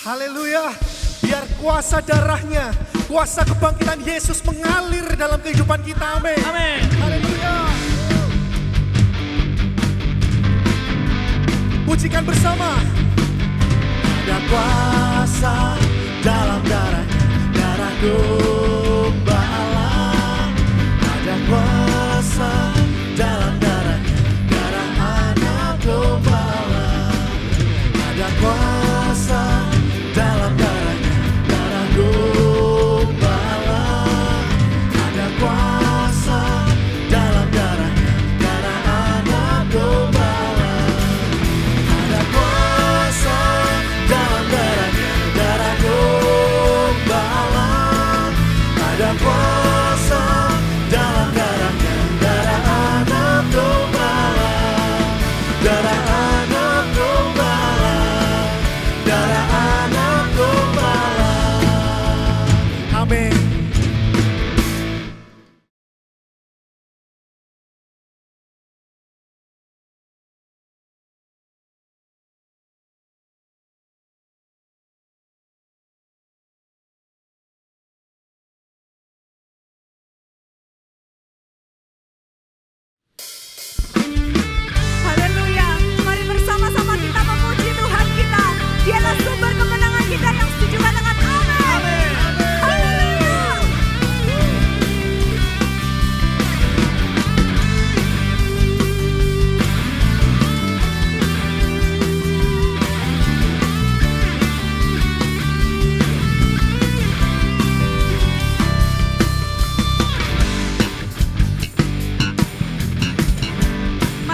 Haleluya, biar kuasa darahnya, kuasa kebangkitan Yesus mengalir dalam kehidupan kita, amin. Amin. Haleluya. Pujikan bersama. Ada kuasa dalam darahnya, darah domba Allah. Ada kuasa dalam darahnya, darah anak domba Allah. Ada kuasa dalam darahnya, darah domba Allah. Ada kuasa dalam darahnya, darah anak domba Allah. Ada kuasa dalam darahnya, darah domba Allah.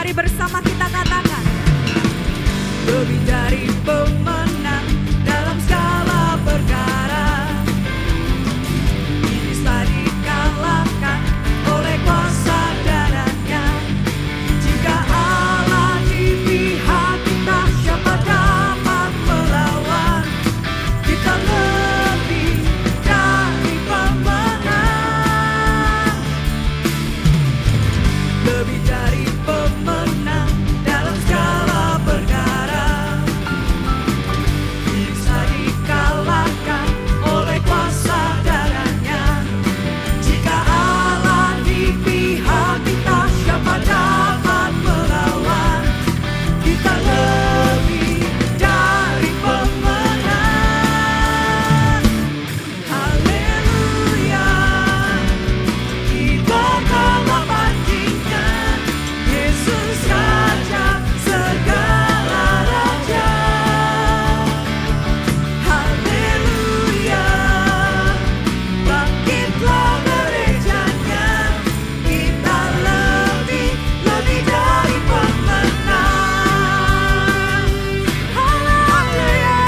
Mari bersama kita katakan, lebih dari pemenang dalam segala perkara. Bisa dikalahkan oleh kuasa darahnya. Jika Allah di pihak kita, siapa dapat melawan? Kita lebih dari pemenang, lebih dari pemenang dalam segala perkara. Bisa dikalahkan oleh kuasa darahnya. Jika Allah di pihak kita, siapa dapat melawan? Kita lebih dari pemenang. Haleluya. Dibawalah panjinya, Yesus Raja segala raja. Haleluya. Bangkitlah gerejanya, kita lebih dari pemenang. Haleluya.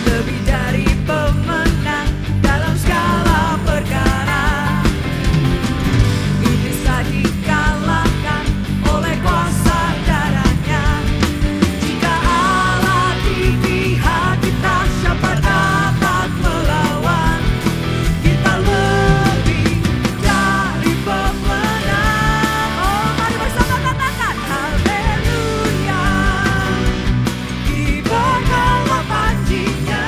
Lebih dari pemenang dalam segala perkara. Bisa dikalahkan oleh kuasa darahnya. Jika Allah di pihak kita, siapa dapat melawan? Kita lebih dari pemenang. Oh, mari bersama katakan haleluya. Dibawalah panjinya,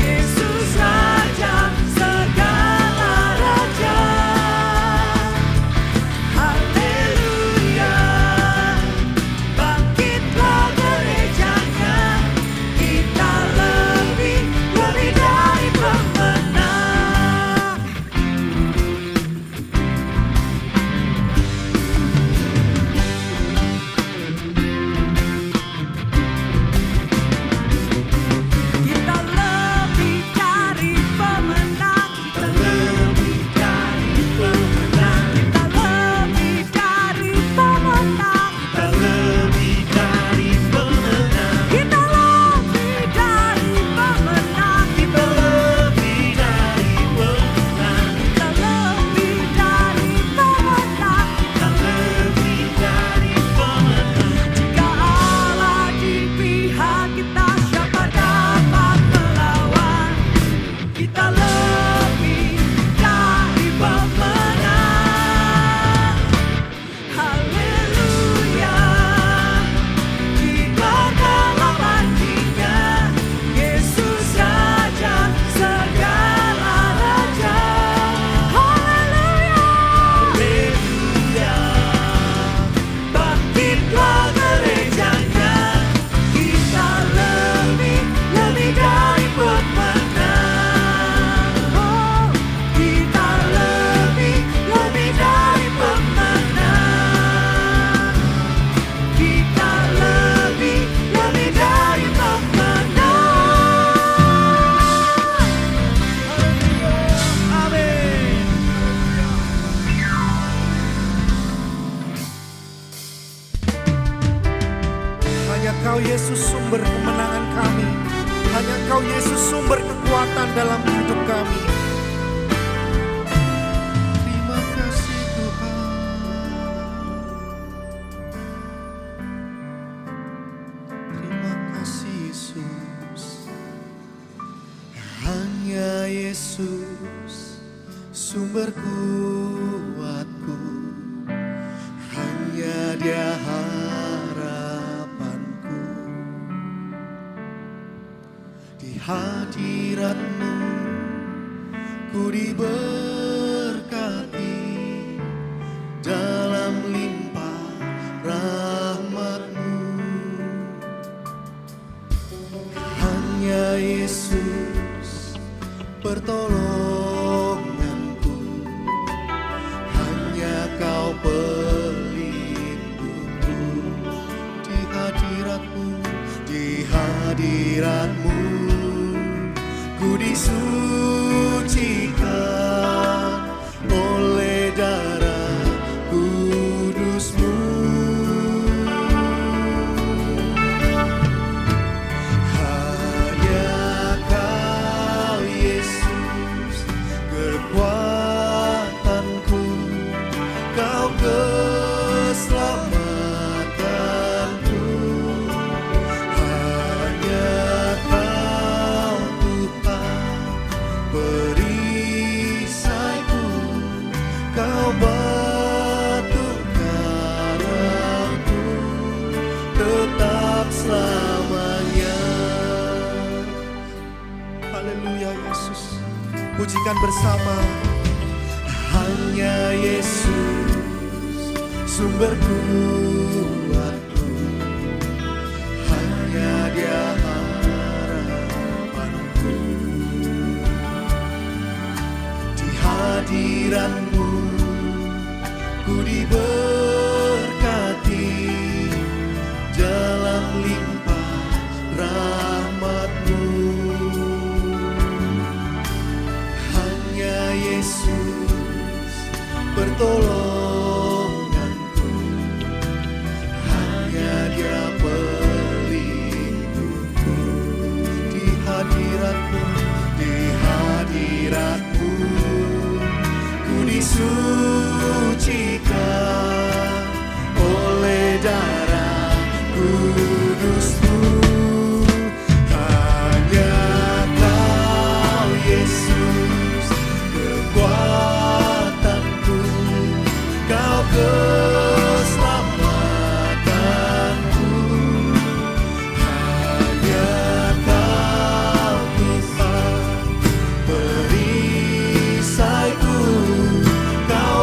Yesus Raja segala raja. Haleluya. Bangkitlah gerejanya, kita lebih dari pemenang. Kita lebih dari pemenang. Kita lebih dari pemenang. Kita lebih dari pemenang. Kita lebih dari pemenang. Kita lebih dari pemenang. Kita lebih dari pemenang. Kita lebih dari pemenang. Kita lebih dari pemenang. Jika Allah di pihak kita, siapa dapat melawan? Kita lebih dari pemenang. Haleluya. Dibawalah panjinya, Yesus Raja segala raja. Haleluya. Haleluya. Bangkitlah gerejanya, kita lebih dari pemenang. Oh, kita lebih dari pemenang. Kita lebih dari pemenang. Amin. Hanya Kau Yesus sumber kemenangan kami. Hanya Engkau Yesus sumber kekuatan dalam hidup kami. Terima kasih Tuhan. Terima kasih Yesus. Hanya Yesus sumber kuatku. Hanya Dia harapanku. Di hadirat-Mu ku diberkati, dalam limpah rahmat-Mu. Hanya Yesus pertolonganku. Hanya Kau pelindungku. Di hadirat-Mu Pujikan bersama. Hanya Yesus sumber kuatku, hanya Dia harapanku. Di hadirat-Mu ku diberkati, jalan limpah rahmat-Mu. Hanya Yesus pertolonganku, hanya Dia pelindungku. Di hadirat-Mu, di hadirat-Mu ku disucikan oleh darah kudus-Mu. Hanya Kau Yesus kekuatanku, Kau keselamatanku. Hanya Kau Tuhan perisaiku, Kau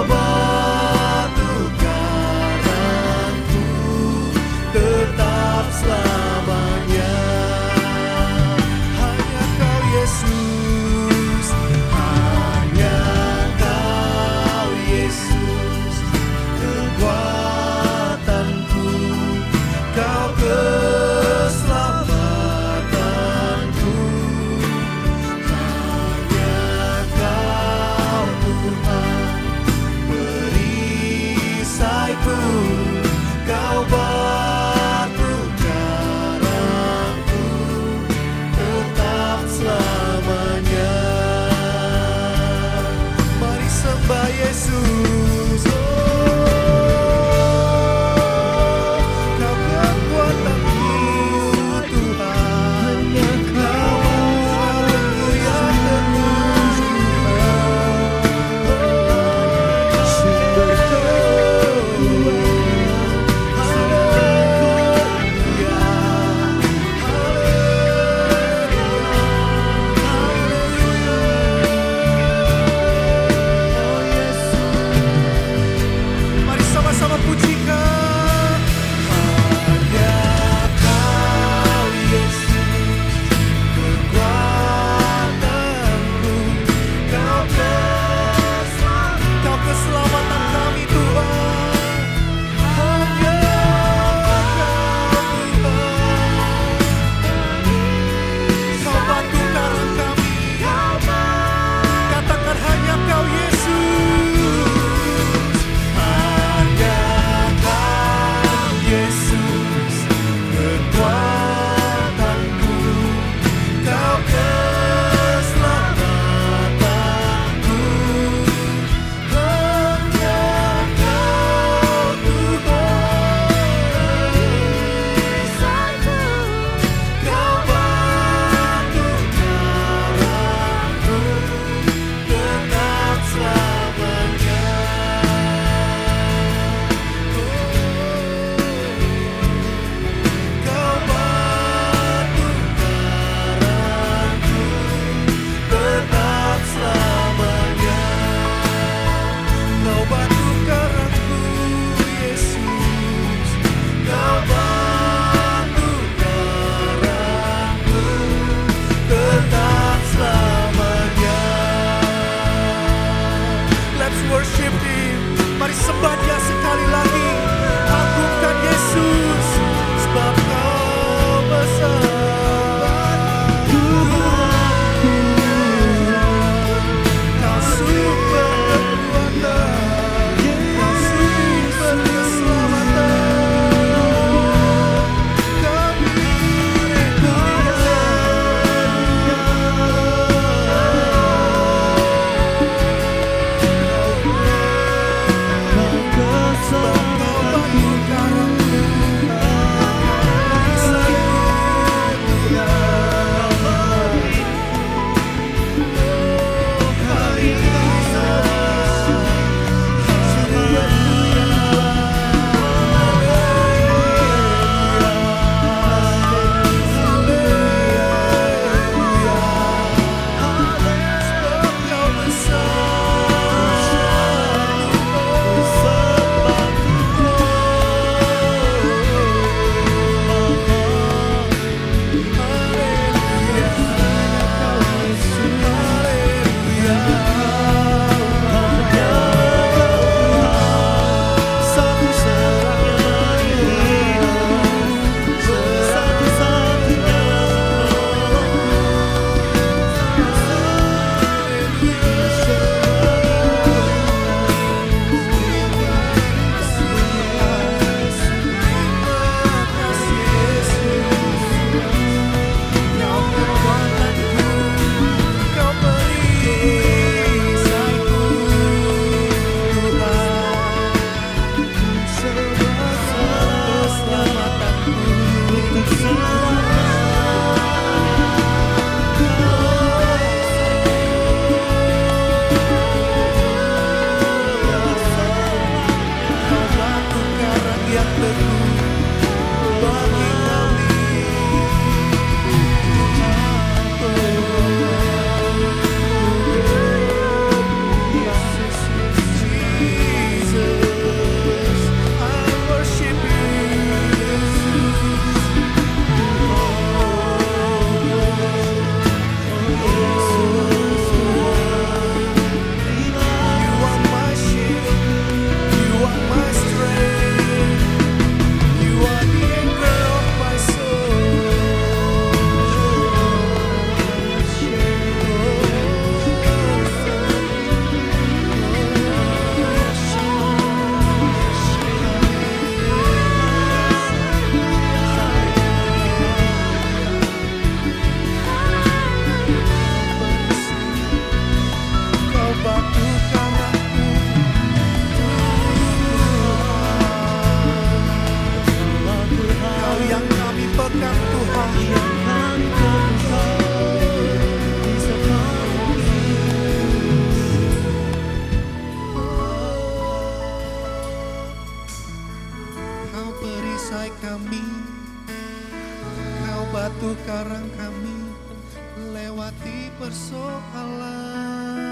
persoalan.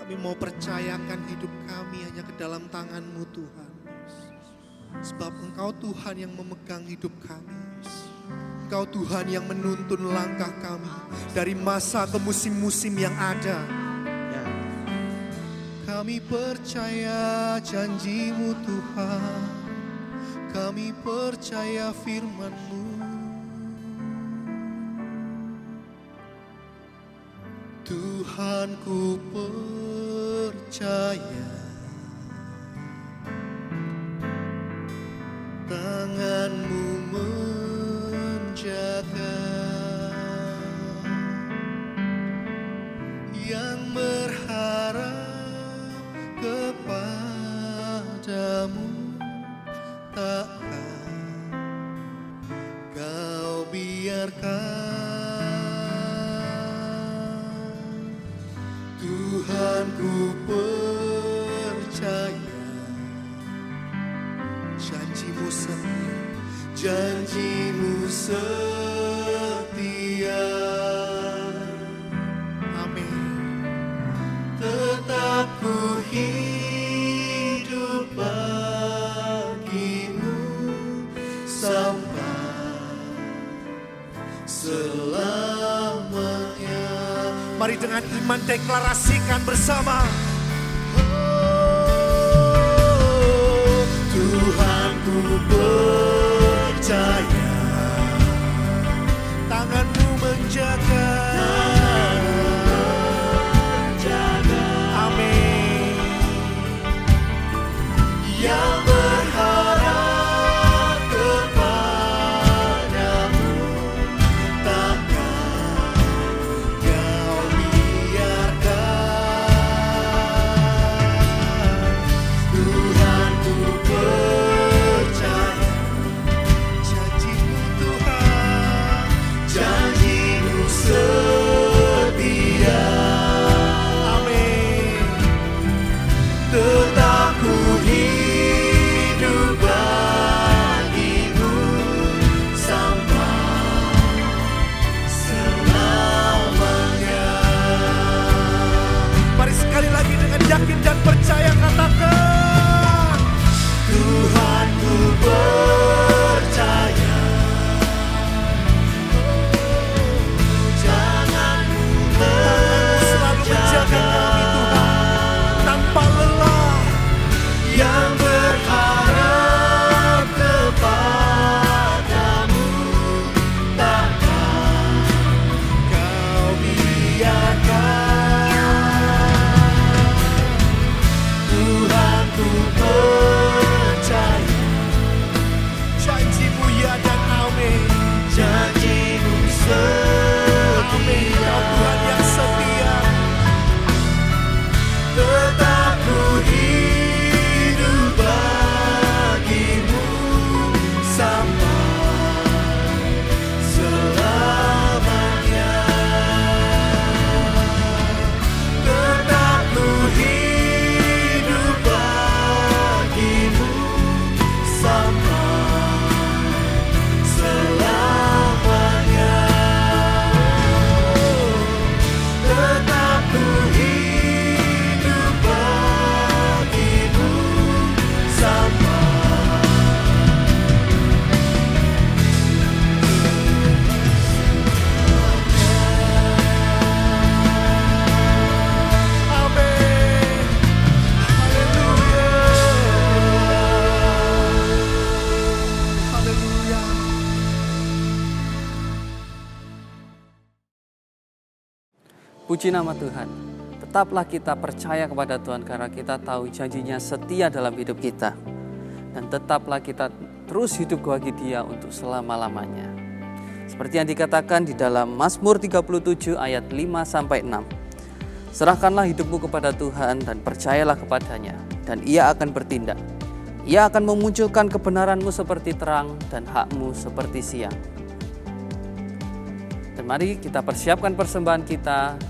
Kami mau percayakan hidup kami hanya ke dalam tangan-Mu Tuhan. Sebab Engkau Tuhan yang memegang hidup kami. Engkau Tuhan yang menuntun langkah kami dari masa ke musim-musim yang ada. Kami percaya janji-Mu Tuhan. Kami percaya firman-Mu. Tuhan, ku percaya tangan-Mu menjaga, yang berharap kepadamu takkan Kau biarkan. Tuhan, ku percaya janji-Mu setia, janji-Mu setia. Amin. Tetap ku hidup bagi-Mu sampai selamanya. Mari dengan iman deklarasikan bersama. Tuhan, ku percaya tangan-Mu menjaga. Amin. Yang berharap kepadamu takkan Kau biarkan. Tuhan, ku percaya janji-Mu Tuhan, janji-Mu setia. Amin. Tetap ku hidup bagi-Mu sampai selamanya. Mari sekali lagi dengan yakin dan percaya katakan, Tuhan, ku percaya tangan-Mu selalu menjaga kami Tuhan tanpa lelah. Yang berharap kepadamu takkan Kau biarkan. Tuhan, ku percaya janji-Mu ya dan amin. Janji-Mu setia. Amin. Kau Tuhan yang setia. Tetap ku hidup bagi-Mu sampai selamanya. Tetap ku hidup bagi-Mu sampai selamanya. Tetap ku hidup bagi-Mu sampai. Amin. Haleluya. Haleluya. Puji nama Tuhan. Tetaplah kita percaya kepada Tuhan karena kita tahu janjinya setia dalam hidup kita. Dan tetaplah kita terus hidup bagi Dia untuk selama-lamanya. Seperti yang dikatakan di dalam Mazmur 37 ayat 5-6. Serahkanlah hidupmu kepada Tuhan dan percayalah kepadanya, dan Ia akan bertindak. Ia akan memunculkan kebenaranmu seperti terang dan hakmu seperti siang. Dan mari kita persiapkan persembahan kita.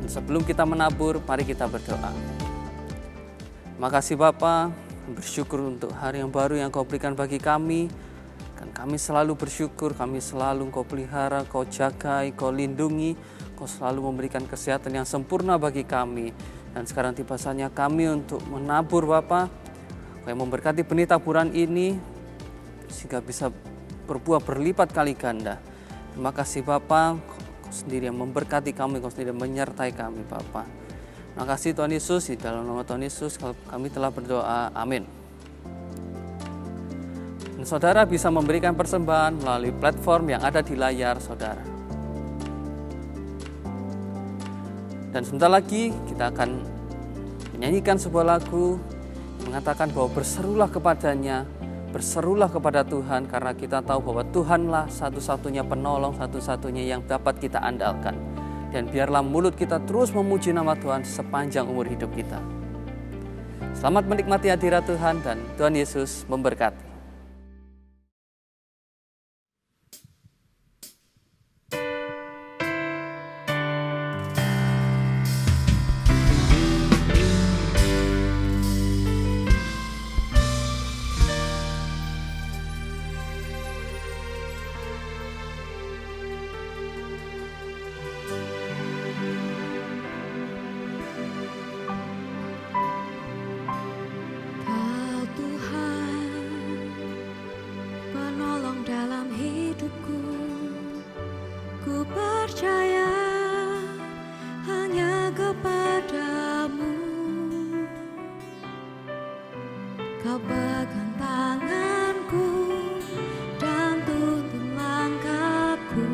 Dan sebelum kita menabur, mari kita berdoa. Terima kasih Bapa, bersyukur untuk hari yang baru yang Kau berikan bagi kami. Dan kami selalu bersyukur, kami selalu Kau pelihara, Kau jagai, Kau lindungi, Kau selalu memberikan kesehatan yang sempurna bagi kami. Dan sekarang tiba saatnya kami untuk menabur Bapa, Kau yang memberkati benih taburan ini, sehingga bisa berbuah berlipat kali ganda. Terima kasih Bapa, Kau sendiri yang memberkati kami, Kau sendiri yang menyertai kami Bapa. Terima kasih Tuhan Yesus, di dalam nama Tuhan Yesus kami telah berdoa, amin. Dan saudara bisa memberikan persembahan melalui platform yang ada di layar saudara. Dan sebentar lagi kita akan menyanyikan sebuah lagu mengatakan bahwa berserulah kepadanya, berserulah kepada Tuhan, karena kita tahu bahwa Tuhanlah satu-satunya penolong, satu-satunya yang dapat kita andalkan. Dan biarlah mulut kita terus memuji nama Tuhan sepanjang umur hidup kita. Selamat menikmati hadirat Tuhan dan Tuhan Yesus memberkati. Kau Tuhan, penolong dalam hidupku. Ku percaya hanya kepadamu. Kau pegang tanganku dan tuntun langkahku.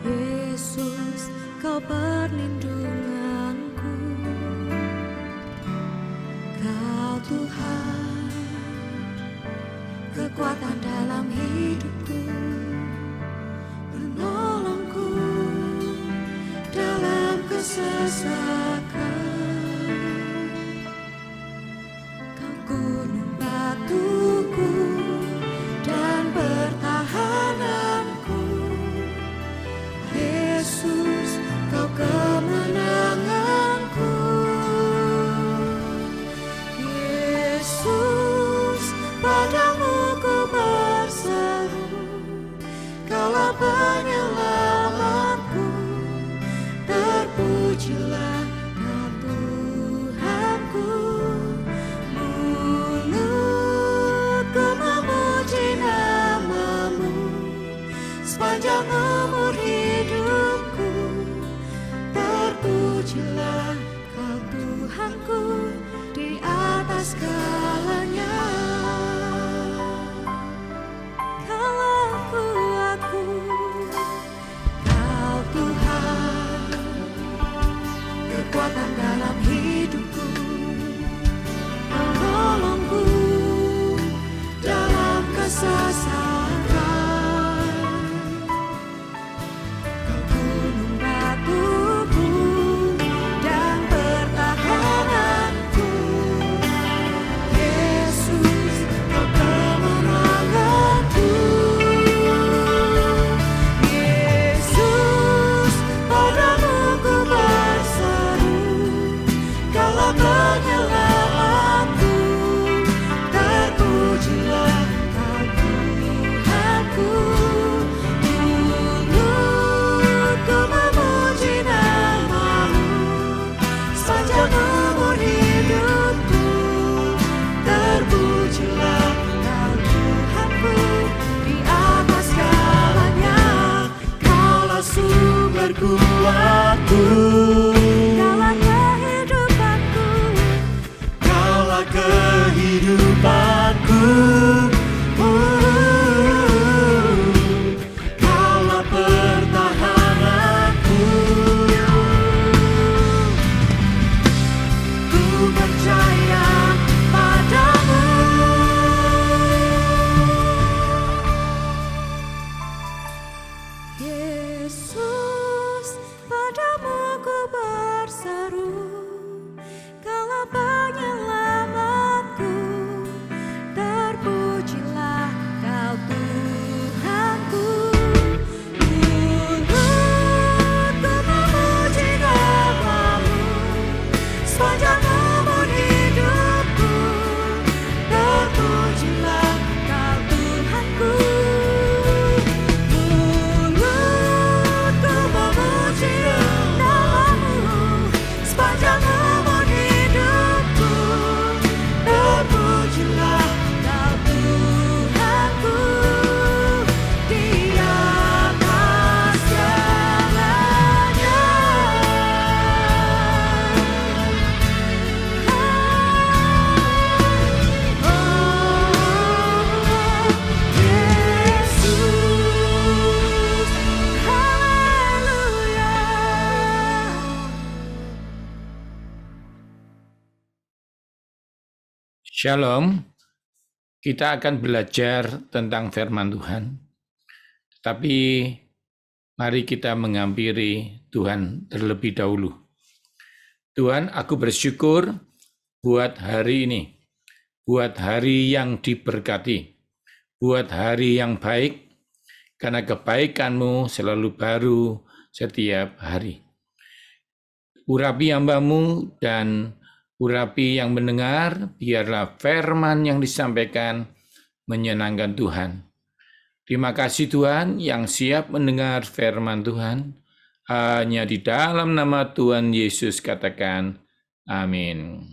Yesus, Kau perlindunganku. Kau Tuhan, kekuatan dalam hidupku, penolongku dalam kesesakan. Kau gunung batuku dan pertahananku. Yesus, Kau kemenanganku. Yesus, padamu ku berseru, Kaulah penyelamatku. Terpujilah Kau Tuhanku. Mulutku memuji nama-Mu sepanjang umur hidupku. Terpujilah Kau Tuhanku di atas segalanya. Kaulah kuatku, Kau Tuhan, kekuatan dalam hidupku, penolongku dalam kesesakan. Kau gunung batuku dan pertahananku. Yesus, Kau kemenanganku. Yesus, padamu ku berseru, Kaulah penyelamatku. Terpujilah Kau Tuhanku. Mulutku memuji nama-Mu sepanjang umur hidupku. Terpujilah Kau Tuhanku di atas segalanya. Kaulah sumber kuatku, Kaulah kehidupanku. Kaulah kehidupanku. Kaulah pertahananku. Ku percaya padamu. Yesus, padamu ku berseru, Kaulah penyelamatku. Terpujilah Kau Tuhanku. Mulutku memuji nama-Mu sepanjang umur hidupku. Shalom, kita akan belajar tentang firman Tuhan. Tapi mari kita menghampiri Tuhan terlebih dahulu. Tuhan, aku bersyukur buat hari ini, buat hari yang diberkati, buat hari yang baik, karena kebaikan-Mu selalu baru setiap hari. Urapi hamba-Mu dan urapi yang mendengar, biarlah firman yang disampaikan menyenangkan Tuhan. Terima kasih Tuhan yang siap mendengar firman Tuhan. Hanya di dalam nama Tuhan Yesus katakan, amin.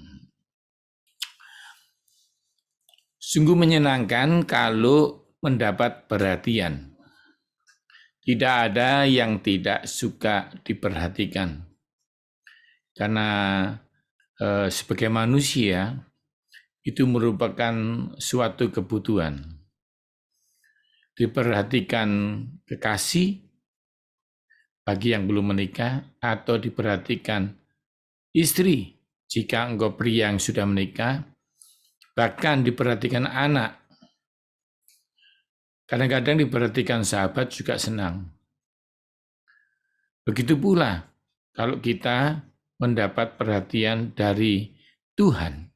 Sungguh menyenangkan kalau mendapat perhatian. Tidak ada yang tidak suka diperhatikan. Karena sebagai manusia, itu merupakan suatu kebutuhan. Diperhatikan kekasih bagi yang belum menikah, atau diperhatikan istri jika engkau pria yang sudah menikah, bahkan diperhatikan anak. Kadang-kadang diperhatikan sahabat juga senang. Begitu pula kalau kita mendapat perhatian dari Tuhan.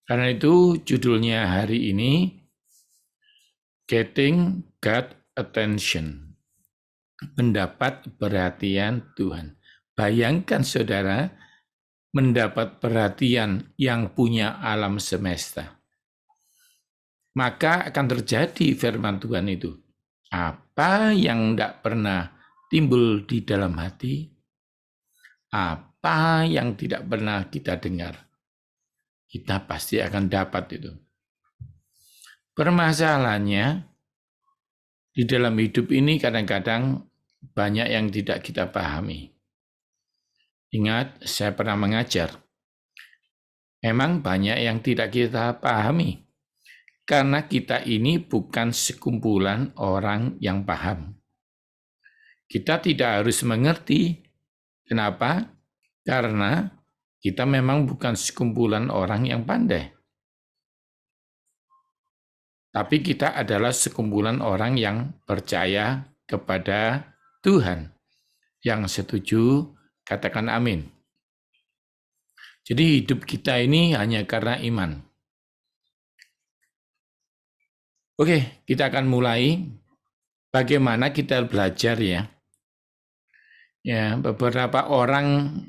Karena itu judulnya hari ini, Getting God Attention. Mendapat perhatian Tuhan. Bayangkan saudara, mendapat perhatian yang punya alam semesta. Maka akan terjadi firman Tuhan itu. Apa yang tidak pernah timbul di dalam hati, apa yang tidak pernah kita dengar, kita pasti akan dapat itu. Permasalahannya, di dalam hidup ini kadang-kadang banyak yang tidak kita pahami. Ingat, saya pernah mengajar. Memang banyak yang tidak kita pahami. Karena kita ini bukan sekumpulan orang yang paham. Kita tidak harus mengerti. Kenapa? Karena kita memang bukan sekumpulan orang yang pandai. Tapi kita adalah sekumpulan orang yang percaya kepada Tuhan. Yang setuju, katakan amin. Jadi hidup kita ini hanya karena iman. Oke, kita akan mulai. Bagaimana kita belajar ya. Ya, beberapa orang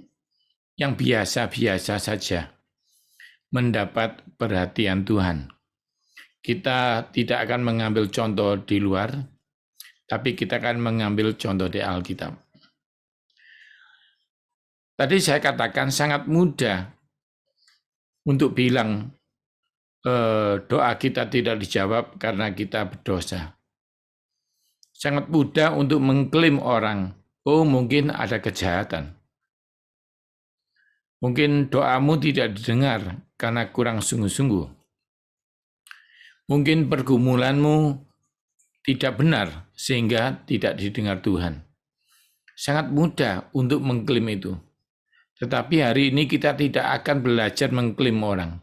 yang biasa-biasa saja mendapat perhatian Tuhan. Kita tidak akan mengambil contoh di luar, tapi kita akan mengambil contoh di Alkitab. Tadi saya katakan sangat mudah untuk bilang doa kita tidak dijawab karena kita berdosa. Sangat mudah untuk mengklaim orang, oh mungkin ada kejahatan. Mungkin doamu tidak didengar karena kurang sungguh-sungguh. Mungkin pergumulanmu tidak benar sehingga tidak didengar Tuhan. Sangat mudah untuk mengklaim itu. Tetapi hari ini kita tidak akan belajar mengklaim orang.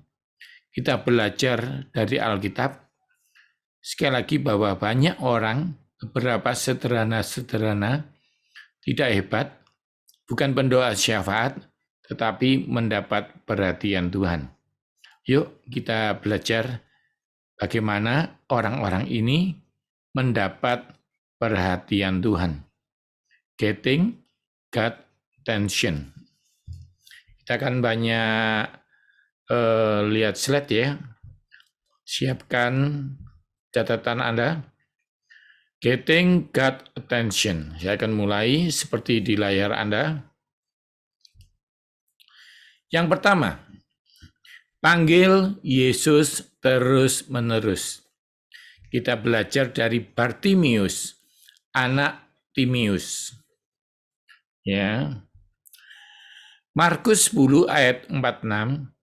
Kita belajar dari Alkitab. Sekali lagi bahwa banyak orang, beberapa sederhana-sederhana, tidak hebat, bukan pendoa syafaat, tetapi mendapat perhatian Tuhan. Yuk kita belajar bagaimana orang-orang ini mendapat perhatian Tuhan. Getting God attention. Kita akan banyak lihat slide ya. Siapkan catatan Anda. Getting God attention. Saya akan mulai seperti di layar Anda. Yang pertama, panggil Yesus terus-menerus. Kita belajar dari Bartimius, anak Timius. Ya. Markus 10 ayat 46,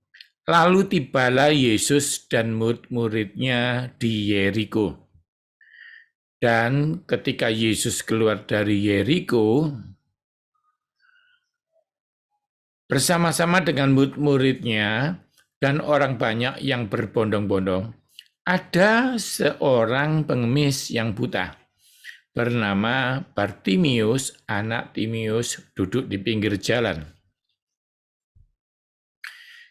lalu tibalah Yesus dan murid-muridnya di Yeriko. Dan ketika Yesus keluar dari Yeriko, bersama-sama dengan murid-muridnya, dan orang banyak yang berbondong-bondong, ada seorang pengemis yang buta bernama Bartimius, anak Timius, duduk di pinggir jalan.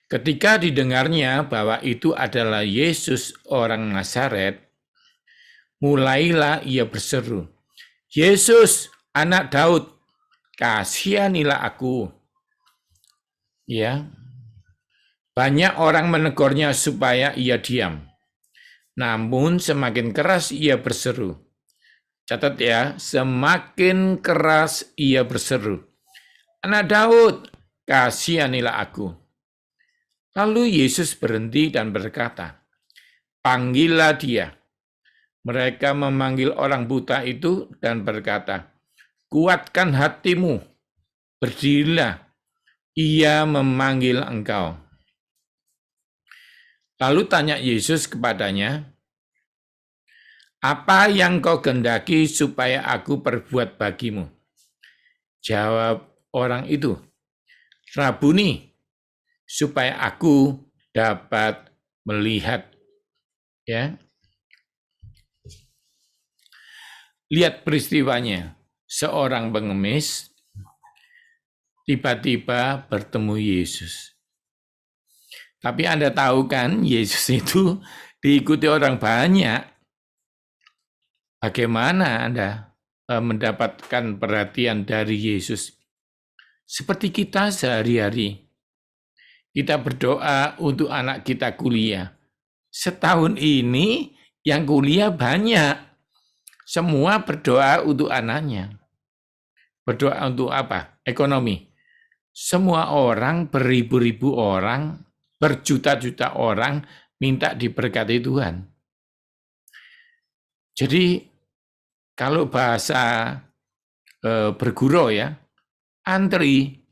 Ketika didengarnya bahwa itu adalah Yesus orang Nazaret, mulailah ia berseru, "Yesus, anak Daud, kasihanilah aku." Ya. Banyak orang menegurnya supaya ia diam. Namun semakin keras ia berseru. Catat ya, semakin keras ia berseru, "Anak Daud, kasihanilah aku." Lalu Yesus berhenti dan berkata, "Panggillah dia." Mereka memanggil orang buta itu dan berkata, "Kuatkan hatimu, berdirilah, ia memanggil engkau." Lalu tanya Yesus kepadanya, "Apa yang kau kehendaki supaya aku perbuat bagimu?" Jawab orang itu, "Rabuni, supaya aku dapat melihat." Ya. Lihat peristiwanya. Seorang pengemis tiba-tiba bertemu Yesus. Tapi Anda tahu kan, Yesus itu diikuti orang banyak. Bagaimana Anda mendapatkan perhatian dari Yesus? Seperti kita sehari-hari, kita berdoa untuk anak kita kuliah. Setahun ini yang kuliah banyak. Semua berdoa untuk anaknya. Berdoa untuk apa? Ekonomi. Semua orang, beribu-ribu orang, berjuta-juta orang minta diberkati Tuhan. Jadi kalau bahasa bergurau ya, antri.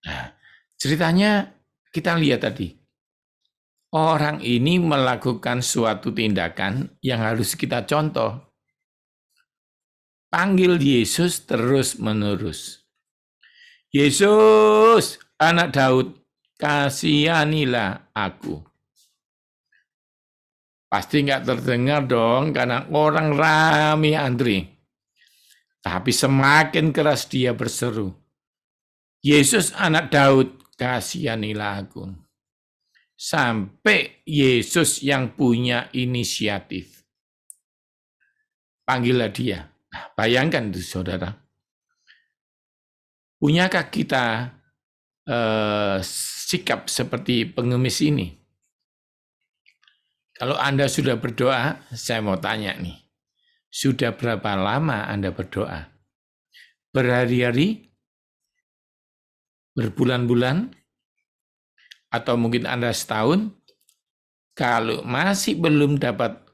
Nah, ceritanya kita lihat tadi. Orang ini melakukan suatu tindakan yang harus kita contoh. Panggil Yesus terus-menerus. "Yesus, anak Daud, kasihanilah aku." Pasti nggak terdengar dong, karena orang ramai antri. Tapi semakin keras dia berseru, "Yesus anak Daud, kasihanilah aku." Sampai Yesus yang punya inisiatif. Panggillah dia. Nah, bayangkan itu saudara. Punyakah kita sikap seperti pengemis ini? Kalau Anda sudah berdoa, saya mau tanya nih, sudah berapa lama Anda berdoa? Berhari-hari? Berbulan-bulan? Atau mungkin Anda setahun? Kalau masih belum dapat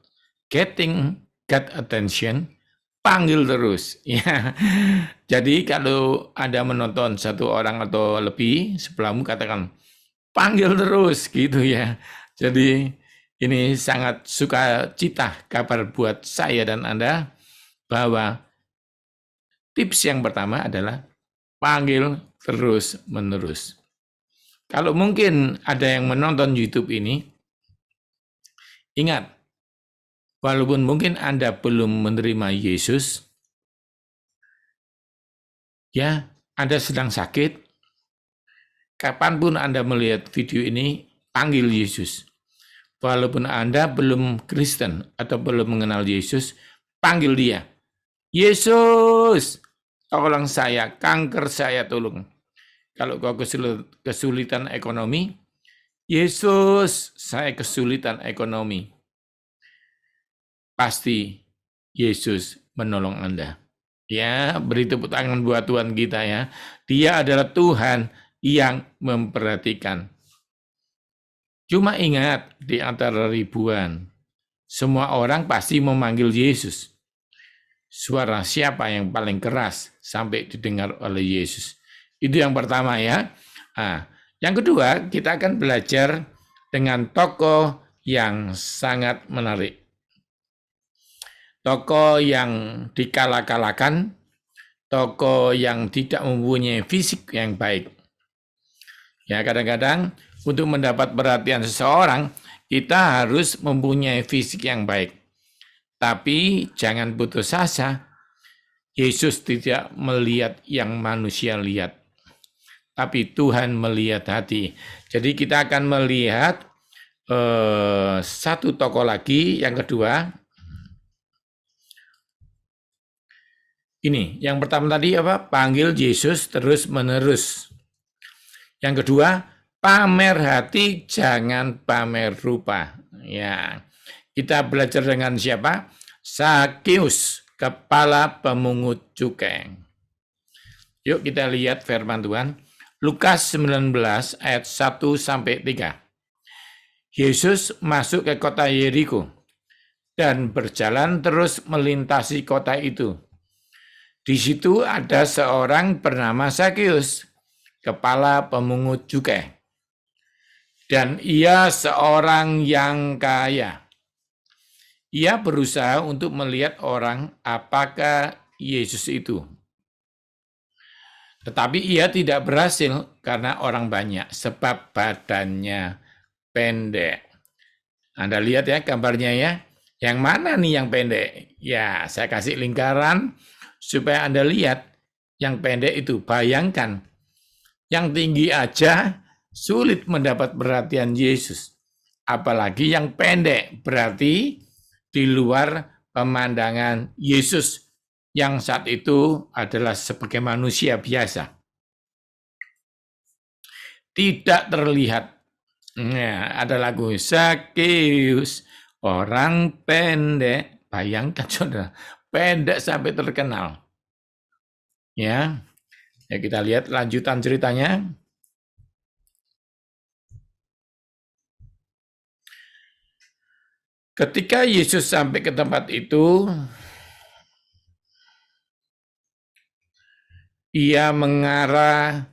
getting God attention, panggil terus. Ya. Jadi kalau Anda menonton satu orang atau lebih sebelahmu, katakan, panggil terus gitu ya. Jadi ini sangat sukacita kabar buat saya dan Anda bahwa tips yang pertama adalah panggil terus-menerus. Kalau mungkin ada yang menonton YouTube ini, ingat, walaupun mungkin Anda belum menerima Yesus, ya, Anda sedang sakit, kapanpun Anda melihat video ini, panggil Yesus. Walaupun Anda belum Kristen atau belum mengenal Yesus, panggil dia. "Yesus, tolong saya, kanker saya tolong." Kalau kau kesulitan ekonomi, "Yesus, saya kesulitan ekonomi." Pasti Yesus menolong Anda. Ya, beri tepuk tangan buat Tuhan kita ya. Dia adalah Tuhan yang memperhatikan. Cuma ingat, di antara ribuan, semua orang pasti memanggil Yesus. Suara siapa yang paling keras sampai didengar oleh Yesus? Itu yang pertama ya. Nah, yang kedua, kita akan belajar dengan tokoh yang sangat menarik. Tokoh yang dikalah-kalahkan, tokoh yang tidak mempunyai fisik yang baik. Ya, kadang-kadang Untuk mendapat perhatian seseorang, kita harus mempunyai fisik yang baik. Tapi jangan putus asa. Yesus tidak melihat yang manusia lihat, tapi Tuhan melihat hati. Jadi kita akan melihat satu tokoh lagi, yang kedua. Ini, yang pertama tadi apa? Panggil Yesus terus menerus. Yang kedua, pamer hati, jangan pamer rupa. Ya, kita belajar dengan siapa? Sakeus, kepala pemungut cukai. Yuk kita lihat firman Tuhan. Lukas 19 ayat 1 sampai 3. Yesus masuk ke kota Yeriko dan berjalan terus melintasi kota itu. Di situ ada seorang bernama Sakeus, kepala pemungut cukai. Dan ia seorang yang kaya. Ia berusaha untuk melihat orang apakah Yesus itu. Tetapi ia tidak berhasil karena orang banyak, sebab badannya pendek. Anda lihat ya gambarnya ya. Yang mana nih yang pendek? Ya, saya kasih lingkaran supaya Anda lihat yang pendek itu. Bayangkan, yang tinggi aja sulit mendapat perhatian Yesus. Apalagi yang pendek, berarti di luar pemandangan Yesus yang saat itu adalah sebagai manusia biasa. Tidak terlihat. Nah, ada lagu Sakeus, orang pendek. Bayangkan saudara, pendek sampai terkenal. Ya, kita lihat lanjutan ceritanya. Ketika Yesus sampai ke tempat itu, ia mengarah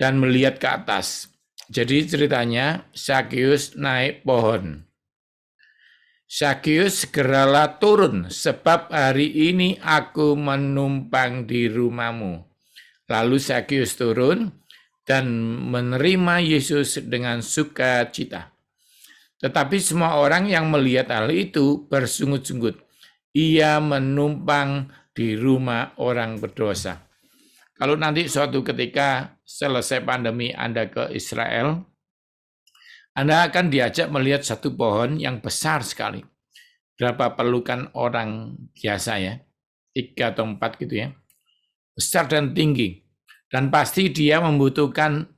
dan melihat ke atas. Jadi ceritanya, Sakeus naik pohon. Sakeus, segeralah turun, sebab hari ini aku menumpang di rumahmu. Lalu Sakeus turun dan menerima Yesus dengan sukacita. Tetapi semua orang yang melihat hal itu bersungut-sungut. Ia menumpang di rumah orang berdosa. Kalau nanti suatu ketika selesai pandemi Anda ke Israel, Anda akan diajak melihat satu pohon yang besar sekali. Berapa pelukan orang biasa ya, 3 atau 4 gitu ya. Besar dan tinggi. Dan pasti dia membutuhkan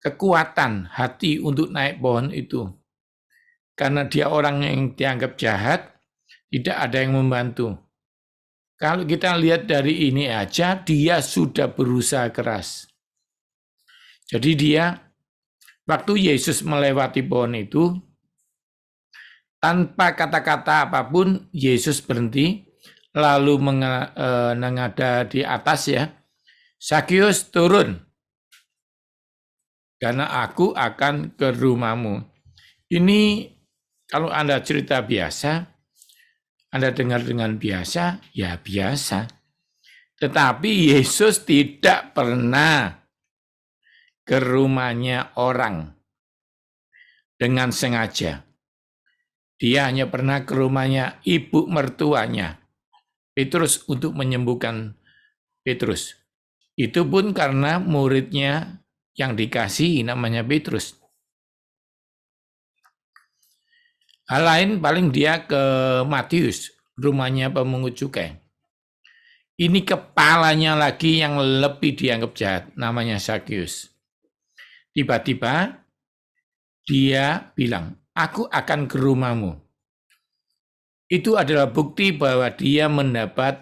kekuatan hati untuk naik pohon itu. Karena dia orang yang dianggap jahat, tidak ada yang membantu. Kalau kita lihat dari ini aja, dia sudah berusaha keras. Jadi dia, waktu Yesus melewati pohon itu, tanpa kata-kata apapun, Yesus berhenti, lalu mengada di atas ya, Sakeus turun, karena aku akan ke rumahmu. Ini kalau Anda cerita biasa, Anda dengar dengan biasa, ya biasa. Tetapi Yesus tidak pernah ke rumahnya orang dengan sengaja. Dia hanya pernah ke rumahnya ibu mertuanya, Petrus, untuk menyembuhkan Petrus. Itu pun karena muridnya yang dikasihi namanya Petrus. Hal lain paling dia ke Matius, rumahnya pemungut cukai. Ini kepalanya lagi yang lebih dianggap jahat, namanya Sakeus. Tiba-tiba dia bilang, aku akan ke rumahmu. Itu adalah bukti bahwa dia mendapat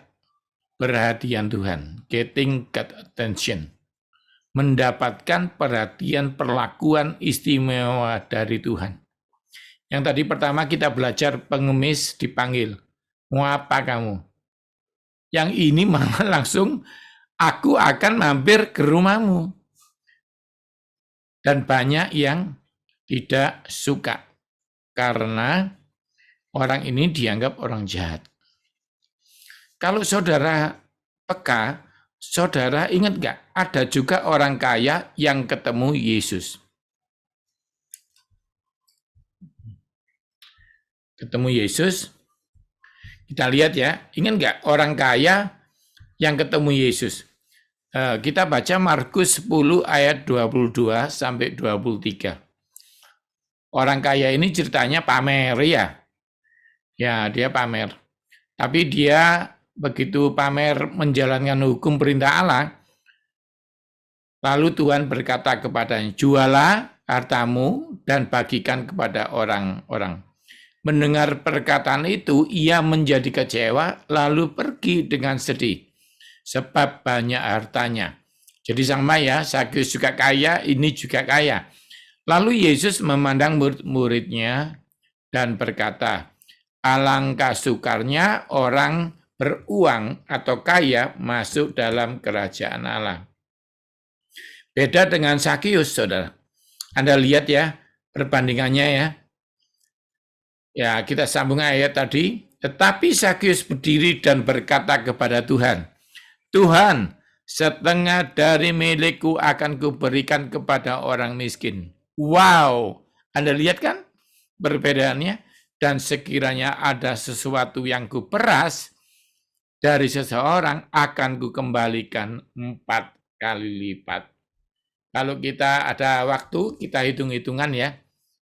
perhatian Tuhan, getting God attention. Mendapatkan perhatian, perlakuan istimewa dari Tuhan. Yang tadi pertama kita belajar pengemis dipanggil, mau apa kamu? Yang ini malah langsung, aku akan mampir ke rumahmu. Dan banyak yang tidak suka karena orang ini dianggap orang jahat. Kalau saudara peka, saudara ingat nggak? Ada juga orang kaya yang ketemu Yesus. ketemu Yesus. Kita lihat ya, ingat nggak orang kaya yang ketemu Yesus? Kita baca Markus 10 ayat 22 sampai 23. Orang kaya ini ceritanya pamer ya. Ya, dia pamer. Tapi dia begitu pamer menjalankan hukum perintah Allah, lalu Tuhan berkata kepadanya, "Jualah hartamu dan bagikan kepada orang-orang." Mendengar perkataan itu, ia menjadi kecewa, lalu pergi dengan sedih, sebab banyak hartanya. Jadi sama ya, Sakeus juga kaya, ini juga kaya. Lalu Yesus memandang murid-muridnya dan berkata, "Alangkah sukarnya orang beruang atau kaya masuk dalam kerajaan Allah." Beda dengan Sakeus, saudara. Anda lihat ya, perbandingannya ya. Ya, kita sambung ayat tadi. Tetapi Sakeus berdiri dan berkata kepada Tuhan, "Tuhan, setengah dari milikku akan kuberikan kepada orang miskin." Wow, Anda lihat kan perbedaannya? Dan sekiranya ada sesuatu yang kuperas dari seseorang, akan kukembalikan 4 kali lipat. Kalau kita ada waktu, kita hitung-hitungan ya,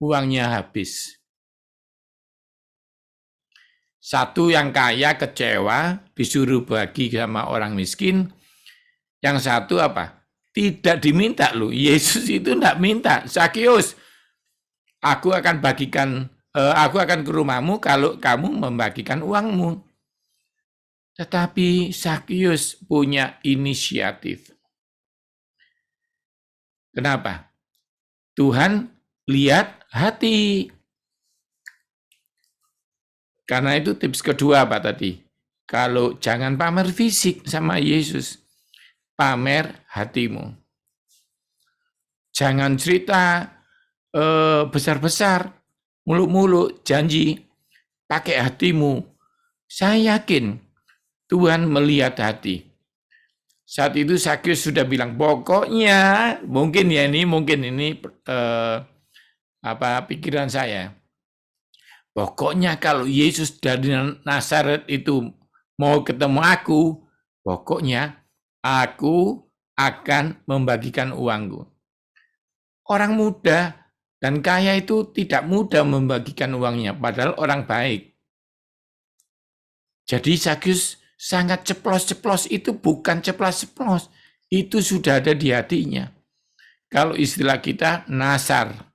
uangnya habis. Satu yang kaya kecewa, disuruh bagi sama orang miskin. Yang satu apa? Tidak diminta loh. Yesus itu tidak minta. Sakeus, aku akan ke rumahmu kalau kamu membagikan uangmu. Tetapi Sakeus punya inisiatif. Kenapa? Tuhan lihat hati. Karena itu tips kedua apa tadi? Kalau jangan pamer fisik sama Yesus, pamer hatimu. Jangan cerita besar-besar, muluk-muluk, janji, pakai hatimu. Saya yakin Tuhan melihat hati. Saat itu Sakeus sudah bilang, pokoknya, mungkin ini pikiran saya. Pokoknya kalau Yesus dari Nazaret itu mau ketemu aku, pokoknya aku akan membagikan uangku. Orang muda dan kaya itu tidak mudah membagikan uangnya, padahal orang baik. Jadi Sakeus sangat ceplos-ceplos, itu bukan ceplos-ceplos, itu sudah ada di hatinya. Kalau istilah kita, nasar.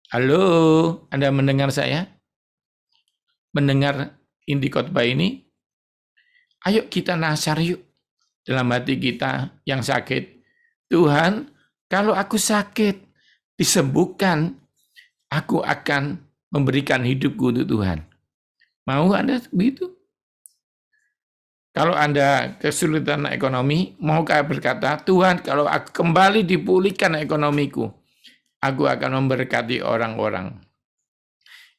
Halo, Anda mendengar saya? Mendengar inti khotbah ini? Ayo kita nasar yuk. Dalam hati kita yang sakit. Tuhan, kalau aku sakit, disembuhkan, aku akan memberikan hidupku untuk Tuhan. Mau Anda begitu? Kalau Anda kesulitan ekonomi, maukah berkata, Tuhan, kalau aku kembali dipulihkan ekonomiku, aku akan memberkati orang-orang.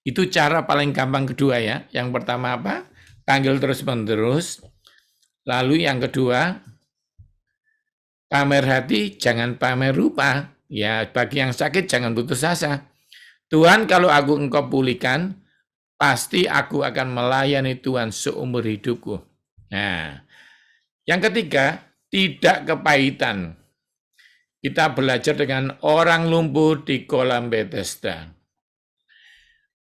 Itu cara paling gampang kedua ya. Yang pertama apa? Panggil terus-menerus. Lalu yang kedua, pamer hati, jangan pamer rupa. Ya, bagi yang sakit jangan putus asa. Tuhan, kalau Engkau pulihkan, pasti aku akan melayani Tuhan seumur hidupku. Nah, yang ketiga, tidak kepahitan. Kita belajar dengan orang lumpuh di kolam Bethesda.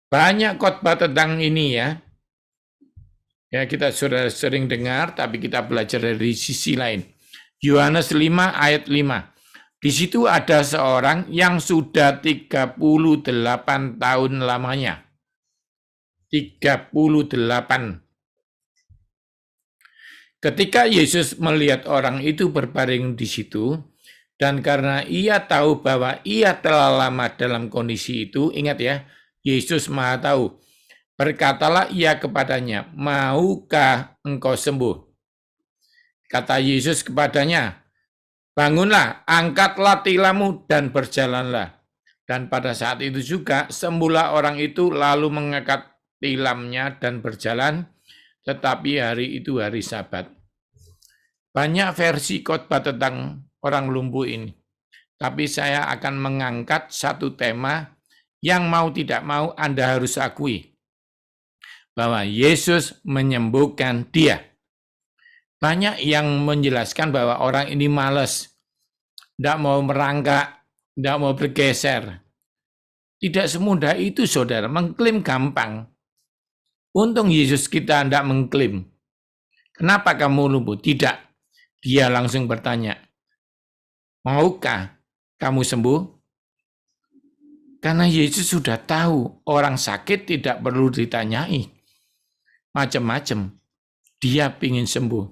Banyak khotbah tentang ini ya. Ya, kita sudah sering dengar, tapi kita belajar dari sisi lain. Yohanes 5 ayat 5. Di situ ada seorang yang sudah 38 tahun lamanya. 38. Ketika Yesus melihat orang itu berbaring di situ, dan karena ia tahu bahwa ia telah lama dalam kondisi itu, ingat ya, Yesus Maha tahu. Berkatalah ia kepadanya, maukah engkau sembuh? Kata Yesus kepadanya, bangunlah, angkatlah tilammu dan berjalanlah. Dan pada saat itu juga sembuhlah orang itu lalu mengangkat tilamnya dan berjalan, tetapi hari itu hari Sabat. Banyak versi khotbah tentang orang lumpuh ini. Tapi saya akan mengangkat satu tema Yang mau tidak mau Anda harus akui bahwa Yesus menyembuhkan dia. Banyak yang menjelaskan bahwa orang ini malas, tidak mau merangkak, tidak mau bergeser. Tidak semudah itu, saudara. Mengklaim gampang. Untung Yesus kita tidak mengklaim. Kenapa kamu lumpuh? Tidak. Dia langsung bertanya, maukah kamu sembuh? Karena Yesus sudah tahu orang sakit tidak perlu ditanyai. Macam-macam. Dia ingin sembuh.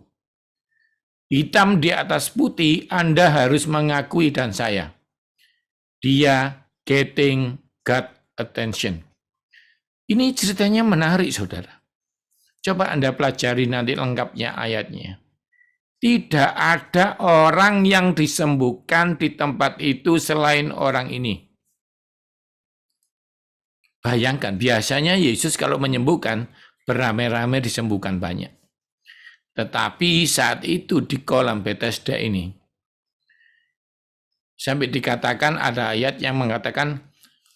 Hitam di atas putih, Anda harus mengakui dan saya. Dia getting God attention. Ini ceritanya menarik, saudara. Coba Anda pelajari nanti lengkapnya ayatnya. Tidak ada orang yang disembuhkan di tempat itu selain orang ini. Bayangkan, biasanya Yesus kalau menyembuhkan, beramai-ramai disembuhkan banyak. Tetapi saat itu di kolam Bethesda ini, sampai dikatakan ada ayat yang mengatakan,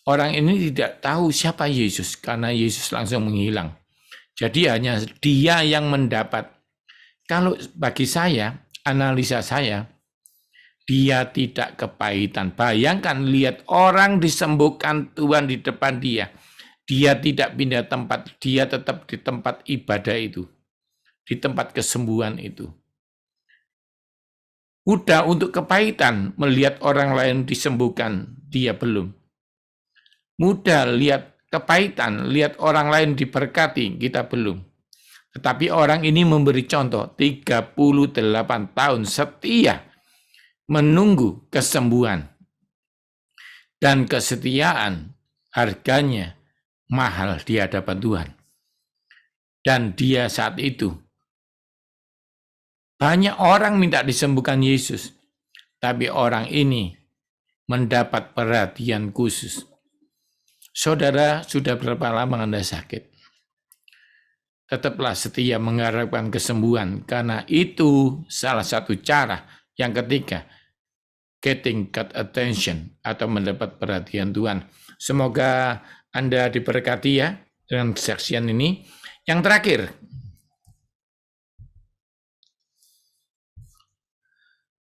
orang ini tidak tahu siapa Yesus, karena Yesus langsung menghilang. Jadi hanya dia yang mendapat. Kalau bagi saya, analisa saya, dia tidak kepahitan. Bayangkan, lihat orang disembuhkan Tuhan di depan dia. Dia tidak pindah tempat, dia tetap di tempat ibadah itu. Di tempat kesembuhan itu. Udah untuk kepahitan melihat orang lain disembuhkan, dia belum. Mudah lihat kepahitan, lihat orang lain diberkati, kita belum. Tetapi orang ini memberi contoh, 38 tahun setia menunggu kesembuhan. Dan kesetiaan harganya mahal di hadapan Tuhan. Dan dia saat itu, banyak orang minta disembuhkan Yesus, tapi orang ini mendapat perhatian khusus. Saudara, sudah berapa lama Anda sakit? Tetaplah setia mengharapkan kesembuhan, karena itu salah satu cara. Yang ketiga, getting God attention, atau mendapat perhatian Tuhan. Semoga Anda diberkati ya dengan kesaksian ini. Yang terakhir,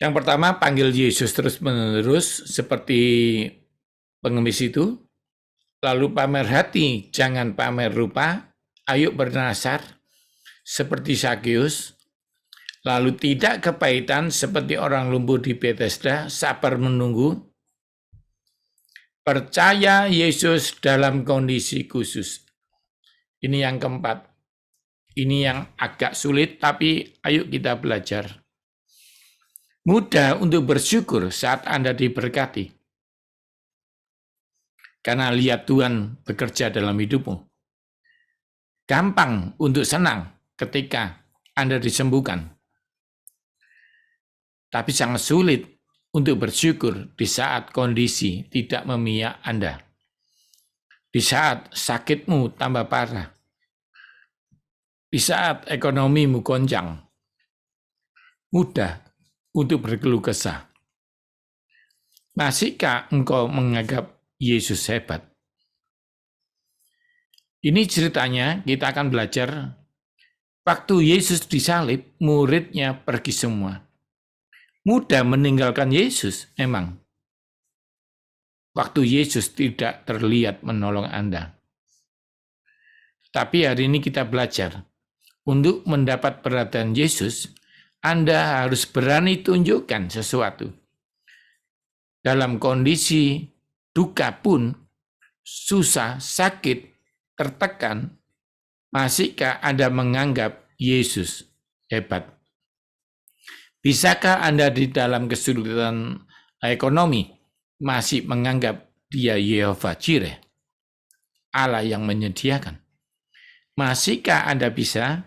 yang pertama, panggil Yesus terus-menerus seperti pengemis itu. Lalu pamer hati, jangan pamer rupa. Ayo bernasar seperti Sakeus. Lalu tidak kepahitan seperti orang lumpuh di Bethesda, sabar menunggu. Percaya Yesus dalam kondisi khusus. Ini yang keempat. Ini yang agak sulit, tapi ayo kita belajar. Mudah untuk bersyukur saat Anda diberkati. Karena lihat Tuhan bekerja dalam hidupmu. Gampang untuk senang ketika Anda disembuhkan. Tapi sangat sulit untuk bersyukur di saat kondisi tidak memihak Anda. Di saat sakitmu tambah parah. Di saat ekonomimu gonjang. Mudah untuk berkeluh kesah. Masihkah engkau menganggap Yesus hebat? Ini ceritanya kita akan belajar. Waktu Yesus disalib, muridnya pergi semua. Mudah meninggalkan Yesus, memang. Waktu Yesus tidak terlihat menolong Anda. Tapi hari ini kita belajar. Untuk mendapat perhatian Yesus, Anda harus berani tunjukkan sesuatu. Dalam kondisi duka pun, susah, sakit, tertekan, masihkah Anda menganggap Yesus hebat? Bisakah Anda di dalam kesulitan ekonomi masih menganggap Dia Yehova Jireh, Allah yang menyediakan? Masihkah Anda bisa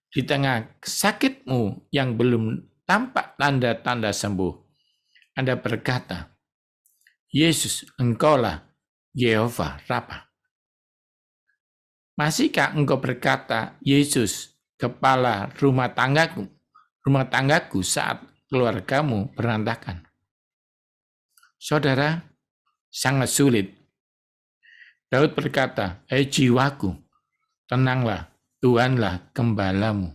di tengah sakitmu yang belum tampak tanda-tanda sembuh, Anda berkata, Yesus, Engkaulah Yehova Rafa. Masihkah engkau berkata, Yesus, kepala rumah tanggaku saat keluargamu berantakan? Saudara, sangat sulit. Daud berkata, jiwaku, tenanglah, Tuhanlah gembalamu.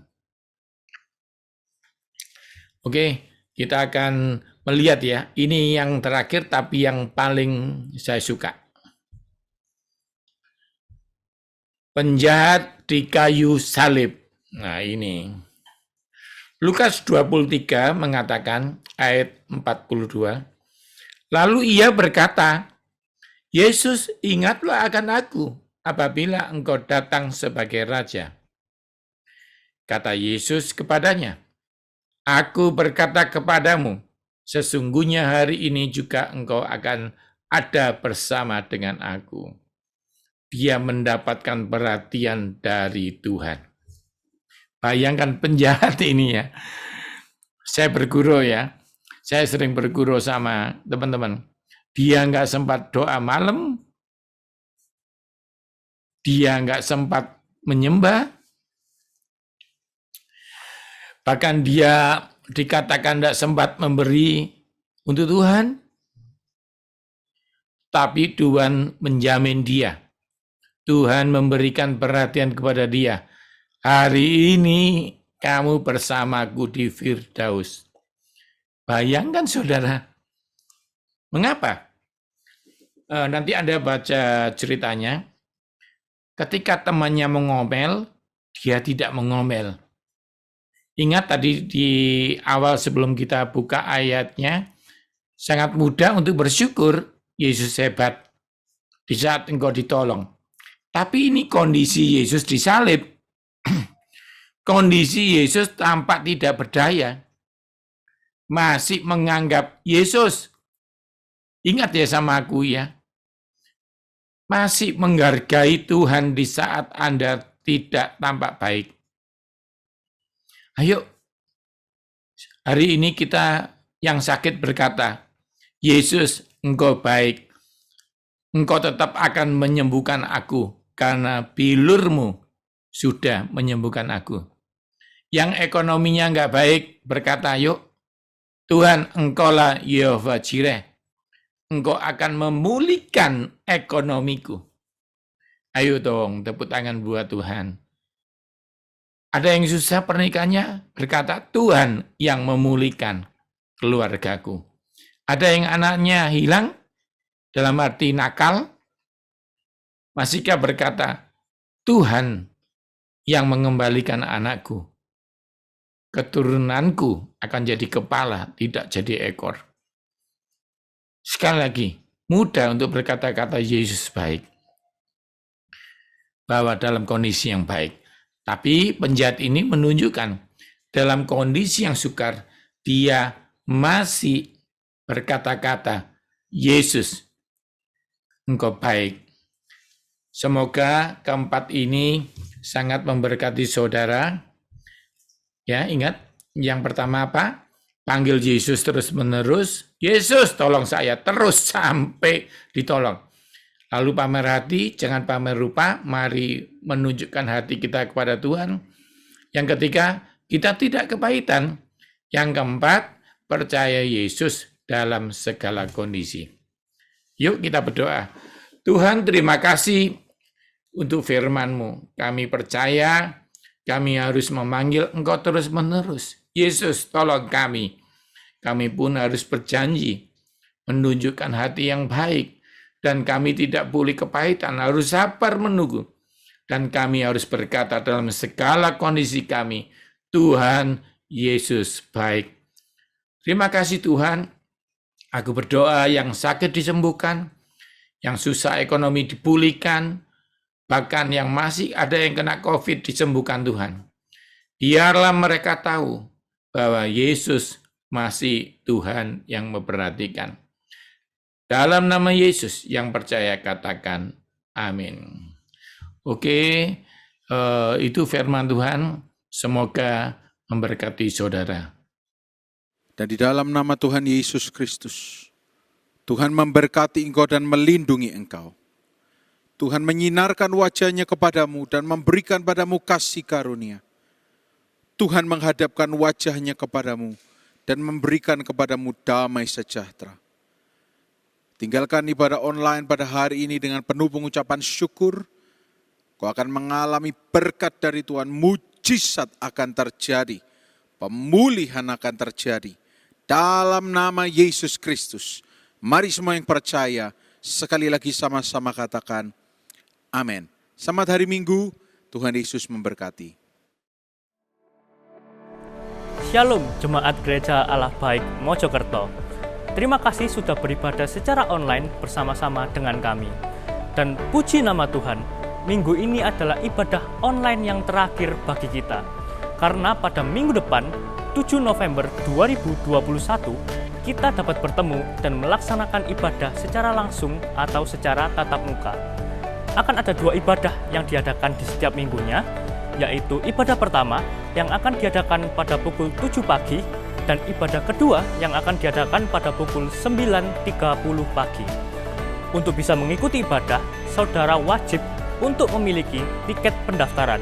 Oke, kita akan melihat ya, ini yang terakhir tapi yang paling saya suka. Penjahat di kayu salib. Nah ini. Lukas 23 mengatakan ayat 42. Lalu ia berkata, Yesus, ingatlah akan aku apabila engkau datang sebagai raja. Kata Yesus kepadanya, Aku berkata kepadamu, sesungguhnya hari ini juga engkau akan ada bersama dengan aku. Dia mendapatkan perhatian dari Tuhan. Bayangkan penjahat ini ya. Saya berguru ya. Saya sering berguru sama teman-teman. Dia nggak sempat doa malam. Dia nggak sempat menyembah. Bahkan dia dikatakan tidak sempat memberi untuk Tuhan. Tapi Tuhan menjamin dia. Tuhan memberikan perhatian kepada dia. Hari ini kamu bersamaku di Firdaus. Bayangkan saudara. Mengapa? Nanti Anda baca ceritanya. Ketika temannya mengomel, dia tidak mengomel. Ingat tadi di awal sebelum kita buka ayatnya, sangat mudah untuk bersyukur, Yesus hebat di saat engkau ditolong. Tapi ini kondisi Yesus disalib. Kondisi Yesus tampak tidak berdaya. Masih menganggap Yesus, ingat ya sama aku ya, masih menghargai Tuhan di saat Anda tidak tampak baik. Ayo, hari ini kita yang sakit berkata, Yesus, engkau baik. Engkau tetap akan menyembuhkan aku, karena bilurmu sudah menyembuhkan aku. Yang ekonominya enggak baik berkata, yuk, Tuhan engkaulah Yehova Jireh. Engkau akan memulihkan ekonomiku. Ayo dong, tepuk tangan buat Tuhan. Ada yang susah pernikahannya, berkata, Tuhan yang memulihkan keluargaku. Ada yang anaknya hilang, dalam arti nakal, masihkah berkata, Tuhan yang mengembalikan anakku. Keturunanku akan jadi kepala, tidak jadi ekor. Sekali lagi, mudah untuk berkata-kata Yesus baik. Bahwa dalam kondisi yang baik. Tapi penjahat ini menunjukkan dalam kondisi yang sukar, dia masih berkata-kata, Yesus, engkau baik. Semoga keempat ini sangat memberkati saudara. Ya, ingat, yang pertama apa? Panggil Yesus terus-menerus. Yesus, tolong saya terus sampai ditolong. Lalu pamer hati, jangan pamer rupa, mari menunjukkan hati kita kepada Tuhan. Yang ketiga, kita tidak kepahitan. Yang keempat, percaya Yesus dalam segala kondisi. Yuk kita berdoa. Tuhan, terima kasih untuk firman-Mu. Kami percaya, kami harus memanggil Engkau terus-menerus. Yesus, tolong kami. Kami pun harus berjanji, menunjukkan hati yang baik. Dan kami tidak boleh kepahitan, harus sabar menunggu. Dan kami harus berkata dalam segala kondisi kami, Tuhan Yesus baik. Terima kasih Tuhan, aku berdoa yang sakit disembuhkan, yang susah ekonomi dipulihkan, bahkan yang masih ada yang kena COVID disembuhkan Tuhan. Biarlah mereka tahu bahwa Yesus masih Tuhan yang memperhatikan. Dalam nama Yesus yang percaya katakan amin. Oke, itu firman Tuhan. Semoga memberkati saudara. Dan di dalam nama Tuhan Yesus Kristus, Tuhan memberkati engkau dan melindungi engkau. Tuhan menyinarkan wajahnya kepadamu dan memberikan padamu kasih karunia. Tuhan menghadapkan wajahnya kepadamu dan memberikan kepadamu damai sejahtera. tinggalkan ibadah online pada hari ini dengan penuh pengucapan syukur. Kau akan mengalami berkat dari Tuhan, mujizat akan terjadi, pemulihan akan terjadi. Dalam nama Yesus Kristus, mari semua yang percaya, sekali lagi sama-sama katakan, amin. Selamat hari Minggu, Tuhan Yesus memberkati. Shalom Jemaat Gereja Allah Baik Mojokerto. Terima kasih sudah beribadah secara online bersama-sama dengan kami. Dan puji nama Tuhan, minggu ini adalah ibadah online yang terakhir bagi kita. Karena pada minggu depan, 7 November 2021, kita dapat bertemu dan melaksanakan ibadah secara langsung atau secara tatap muka. Akan ada 2 ibadah yang diadakan di setiap minggunya, yaitu ibadah pertama yang akan diadakan pada pukul 7 pagi dan ibadah kedua yang akan diadakan pada pukul 9.30 pagi. Untuk bisa mengikuti ibadah, saudara wajib untuk memiliki tiket pendaftaran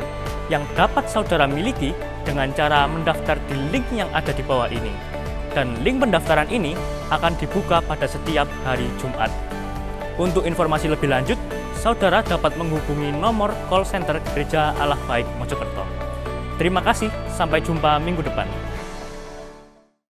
yang dapat saudara miliki dengan cara mendaftar di link yang ada di bawah ini. Dan link pendaftaran ini akan dibuka pada setiap hari Jumat. Untuk informasi lebih lanjut, saudara dapat menghubungi nomor call center Gereja Allah Baik Mojokerto. Terima kasih, sampai jumpa minggu depan.